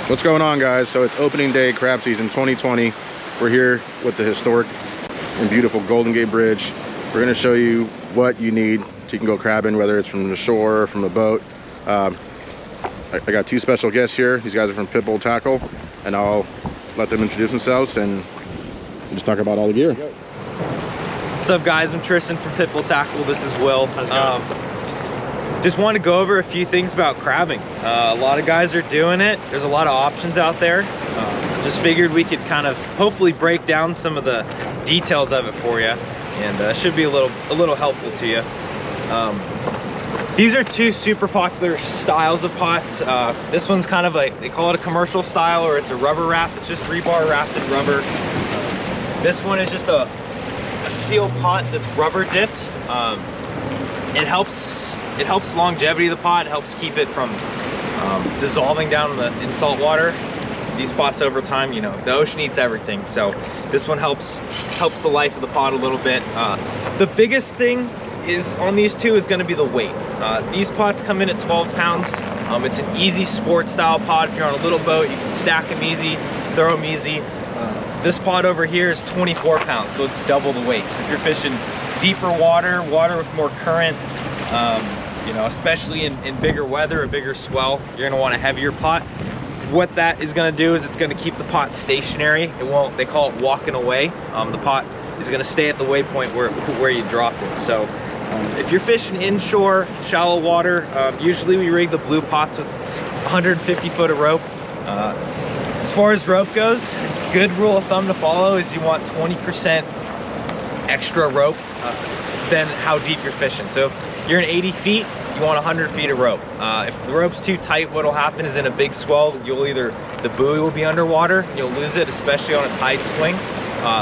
What's going on, guys? So it's opening day crab season 2020. We're here with the historic and beautiful Golden Gate Bridge. We're going to show you what you need so you can go crabbing, whether it's from the shore or from a boat. I got two special guests here. These guys are from Pitbull Tackle, and I'll let them introduce themselves and just talk about all the gear. What's up, guys? I'm Tristan from Pitbull Tackle. This is Will. Just want to go over a few things about crabbing. A lot of guys are doing it. There's a lot of options out there. Just figured we could kind of hopefully break down some of the details of it for you, and should be a little helpful to you. These are two super popular styles of pots. This one's kind of like, they call it a commercial style, or it's a rubber wrap. It's just rebar wrapped in rubber. This one is just a steel pot that's rubber dipped. It helps longevity of the pot. It helps keep it from dissolving down in salt water. These pots over time, you know, the ocean eats everything. So this one helps the life of the pot a little bit. The biggest thing is on these two is going to be the weight. These pots come in at 12 pounds. It's an easy sport style pot. If you're on a little boat, you can stack them easy, throw them easy. This pot over here is 24 pounds, so it's double the weight. So if you're fishing deeper water with more current, you know, especially in bigger weather, a bigger swell, you're gonna want a heavier pot. What that is gonna do is it's gonna keep the pot stationary. It won't, they call it walking away. The pot is gonna stay at the waypoint where you dropped it. So if you're fishing inshore, shallow water, usually we rig the blue pots with 150 foot of rope. As far as rope goes, good rule of thumb to follow is you want 20% extra rope than how deep you're fishing. So if you're in 80 feet, you want 100 feet of rope. If the rope's too tight, what'll happen is in a big swell, the buoy will be underwater, you'll lose it, especially on a tide swing.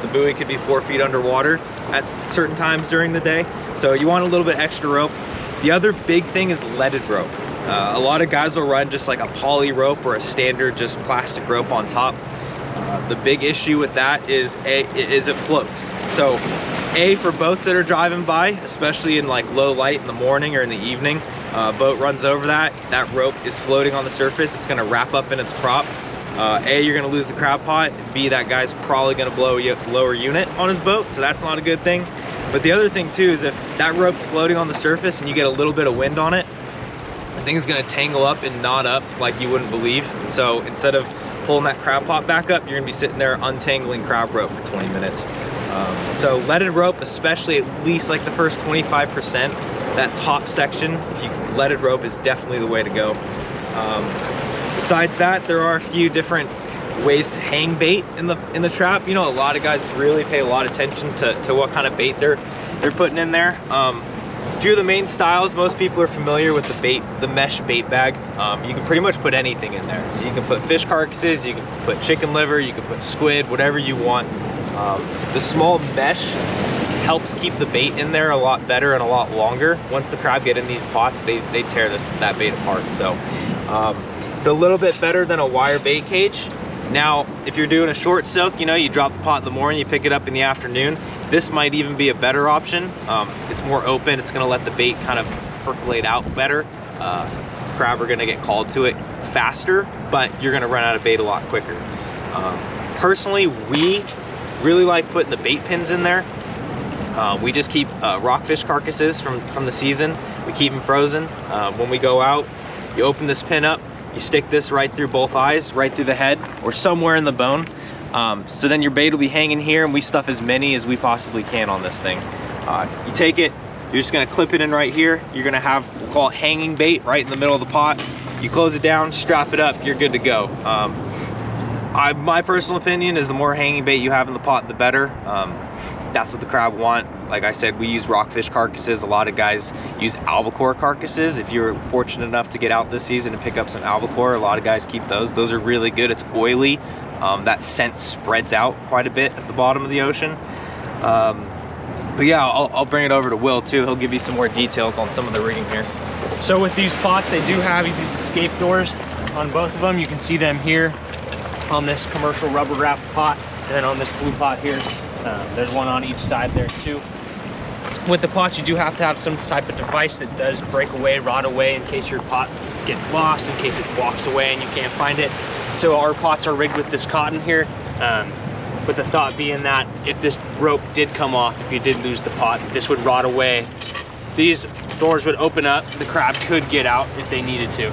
The buoy could be 4 feet underwater at certain times during the day. So you want a little bit extra rope. The other big thing is leaded rope. A lot of guys will run just like a poly rope or a standard just plastic rope on top. The big issue with that is it floats. So for boats that are driving by, especially in like low light in the morning or in the evening, boat runs over that rope is floating on the surface. It's gonna wrap up in its prop. You're gonna lose the crab pot. B, that guy's probably gonna blow a lower unit on his boat, so that's not a good thing. But the other thing too is if that rope's floating on the surface and you get a little bit of wind on it, the thing's gonna tangle up and knot up like you wouldn't believe. So instead of pulling that crab pot back up, you're gonna be sitting there untangling crab rope for 20 minutes. So leaded rope, especially at least like the first 25%, that top section, leaded rope is definitely the way to go. Besides that, there are a few different ways to hang bait in the trap. You know, a lot of guys really pay a lot of attention to what kind of bait they're putting in there. A few of the main styles, most people are familiar with the mesh bait bag. You can pretty much put anything in there. So you can put fish carcasses, you can put chicken liver, you can put squid, whatever you want. The small mesh helps keep the bait in there a lot better and a lot longer. Once the crab get in these pots, they tear that bait apart. So it's a little bit better than a wire bait cage. Now, if you're doing a short soak, you know, you drop the pot in the morning, you pick it up in the afternoon, this might even be a better option. It's more open, it's gonna let the bait kind of percolate out better. Crab are gonna get called to it faster, but you're gonna run out of bait a lot quicker. Personally, we really like putting the bait pins in there. We just keep rockfish carcasses from the season. We keep them frozen. When we go out, you open this pin up, you stick this right through both eyes, right through the head, or somewhere in the bone. So then your bait will be hanging here, and we stuff as many as we possibly can on this thing. You take it, you're just gonna clip it in right here. You're gonna have, we'll call it hanging bait, right in the middle of the pot. You close it down, strap it up, you're good to go. My personal opinion is the more hanging bait you have in the pot, the better. That's what the crab want. Like I said, we use rockfish carcasses. A lot of guys use albacore carcasses. If you're fortunate enough to get out this season and pick up some albacore, a lot of guys keep those. Those are really good. It's oily. That scent spreads out quite a bit at the bottom of the ocean. But yeah, I'll bring it over to Will too. He'll give you some more details on some of the rigging here. So with these pots, they do have these escape doors on both of them. You can see them here on this commercial rubber wrap pot, and then on this blue pot here. There's one on each side there too. With the pots, you do have to have some type of device that does break away, rot away, in case your pot gets lost, in case it walks away and you can't find it. So our pots are rigged with this cotton here, with the thought being that if this rope did come off, if you did lose the pot, this would rot away. These doors would open up, the crab could get out if they needed to.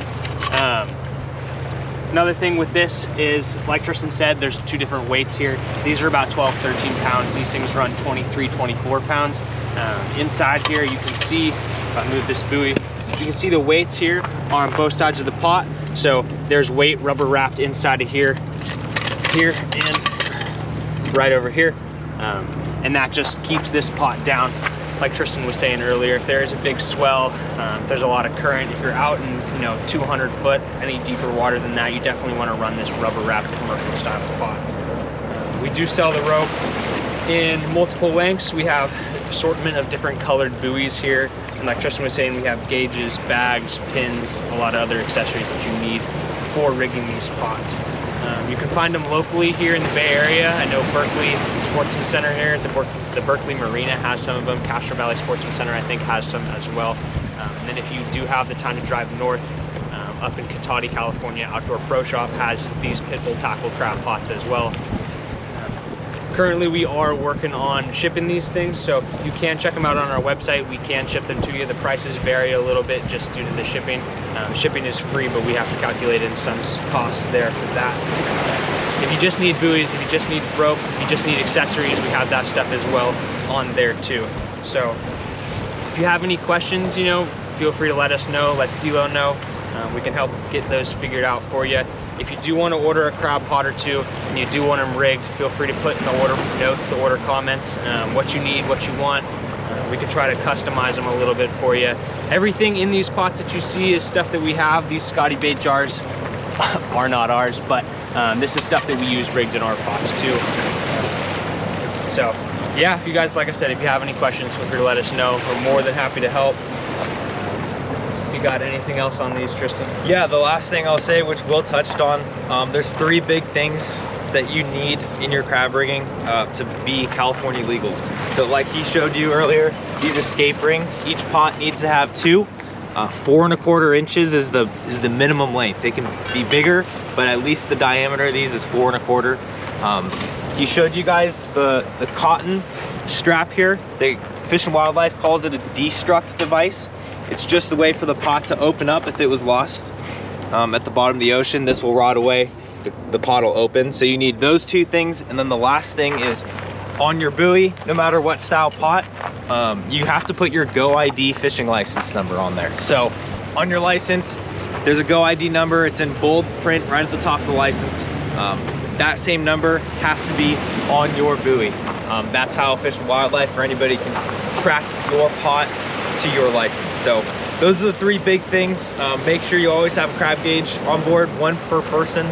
Another thing with this is, like Tristan said, there's 2 different weights here. These are about 12, 13 pounds. These things run 23, 24 pounds. Inside here, you can see, if I move this buoy, you can see the weights here are on both sides of the pot. So there's weight rubber wrapped inside of here, and right over here. And that just keeps this pot down. Like Tristan was saying earlier, if there is a big swell, if there's a lot of current, if you're out in 200 foot, any deeper water than that, you definitely want to run this rubber wrapped commercial style pot. We do sell the rope in multiple lengths. We have an assortment of different colored buoys here. And like Tristan was saying, we have gauges, bags, pins, a lot of other accessories that you need for rigging these pots. You can find them locally here in the Bay Area. I know Berkeley Sportsman Center here, the Berkeley Marina has some of them. Castro Valley Sportsman Center, I think, has some as well. And then if you do have the time to drive north, up in Cotati, California, Outdoor Pro Shop has these Pitbull tackle crab pots as well. Currently, we are working on shipping these things, so you can check them out on our website. We can ship them to you. The prices vary a little bit just due to the shipping. Shipping is free, but we have to calculate in some cost there for that. If you just need buoys, if you just need rope, if you just need accessories, we have that stuff as well on there too. So if you have any questions, feel free to let us know, let Stilo know. We can help get those figured out for you. If you do want to order a crab pot or two and you do want them rigged, feel free to put in the order notes, the order comments, what you need, what you want. We can try to customize them a little bit for you. Everything in these pots that you see is stuff that we have. These Scotty bait jars are not ours, but this is stuff that we use rigged in our pots too. So yeah, if you guys, like I said, if you have any questions, feel free to let us know. We're more than happy to help. You got anything else on these, Tristan? Yeah, the last thing I'll say, which Will touched on, there's 3 big things that you need in your crab rigging to be California legal. So like he showed you earlier, these escape rings, each pot needs to have 2. 4 1/4 inches is the minimum length. They can be bigger, but at least the diameter of these is 4 1/4. He showed you guys the cotton strap here. Fish and Wildlife calls it a destruct device. It's just a way for the pot to open up if it was lost at the bottom of the ocean. This will rot away, the pot will open. So you need those 2 things. And then the last thing is on your buoy, no matter what style pot, you have to put your Go ID fishing license number on there. So on your license, there's a Go ID number. It's in bold print right at the top of the license. That same number has to be on your buoy. That's how Fish and Wildlife or anybody can track your pot to your license. So those are the 3 big things. Make sure you always have a crab gauge on board, 1 per person.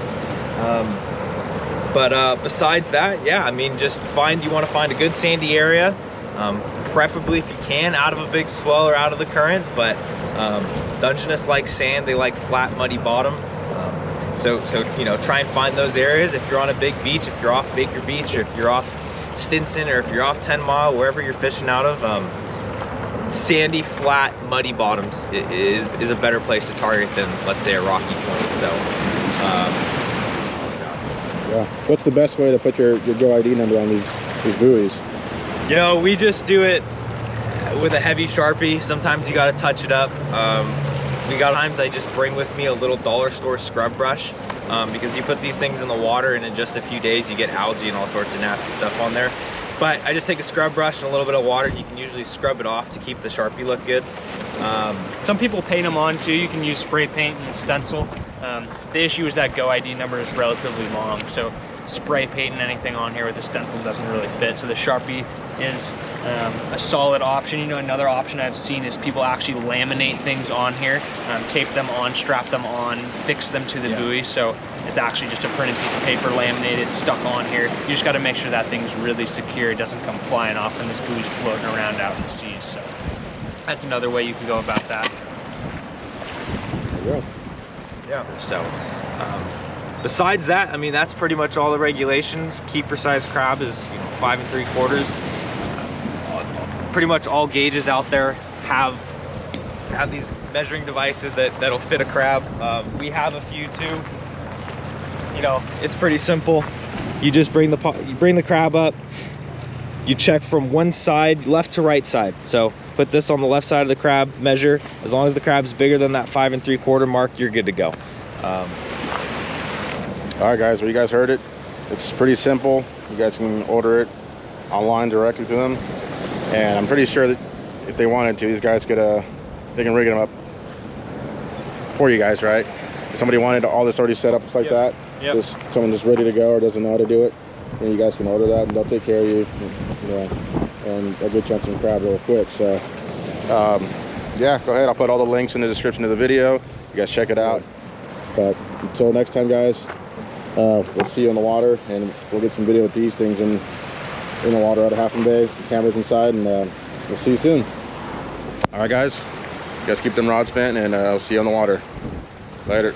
But besides that, yeah, I mean, just you want to find a good sandy area, preferably if you can, out of a big swell or out of the current. But Dungeness likes sand, they like flat, muddy bottom. So try and find those areas. If you're on a big beach, if you're off Baker Beach, or if you're off Stinson, or if you're off 10 Mile, wherever you're fishing out of, sandy, flat, muddy bottoms is a better place to target than, let's say, a rocky point. So yeah. What's the best way to put your Go ID number on these buoys? We just do it with a heavy Sharpie. Sometimes you got to touch it up. Times I just bring with me a little dollar store scrub brush, because you put these things in the water and in just a few days you get algae and all sorts of nasty stuff on there. But I just take a scrub brush and a little bit of water. You can usually scrub it off to keep the Sharpie look good. Some people paint them on too. You can use spray paint and stencil. The issue is that Go ID number is relatively long, so spray painting anything on here with a stencil doesn't really fit. So the Sharpie is a solid option. Another option I've seen is people actually laminate things on here, tape them on, strap them on, fix them to the buoy. So it's actually just a printed piece of paper, laminated, stuck on here. You just got to make sure that thing's really secure. It doesn't come flying off and this buoy's floating around out in the seas. So that's another way you can go about that. Yeah. So besides that, I mean, that's pretty much all the regulations. Keeper size crab is 5 3/4. Pretty much all gauges out there have these measuring devices that'll fit a crab. We have a few too. you know, it's pretty simple. You just bring the crab up. You check from one side, left to right side. So put this on the left side of the crab, measure. As long as the crab's bigger than that 5 3/4 mark, you're good to go. All right, guys, well, you guys heard it. It's pretty simple. You guys can order it online directly to them. And I'm pretty sure that if they wanted to, these guys could, they can rig them up for you guys, right? If somebody wanted all this already set up like that, just someone just ready to go or doesn't know how to do it, then you guys can order that and they'll take care of you, and a good chunk of crab real quick. So yeah, go ahead, I'll put all the links in the description of the video. You guys check it out. But until next time, guys, we'll see you in the water, and we'll get some video with these things in the water out of Half Moon Bay, some cameras inside, and we'll see you soon. All right, guys, you guys keep them rods bent, and I'll see you on the water later.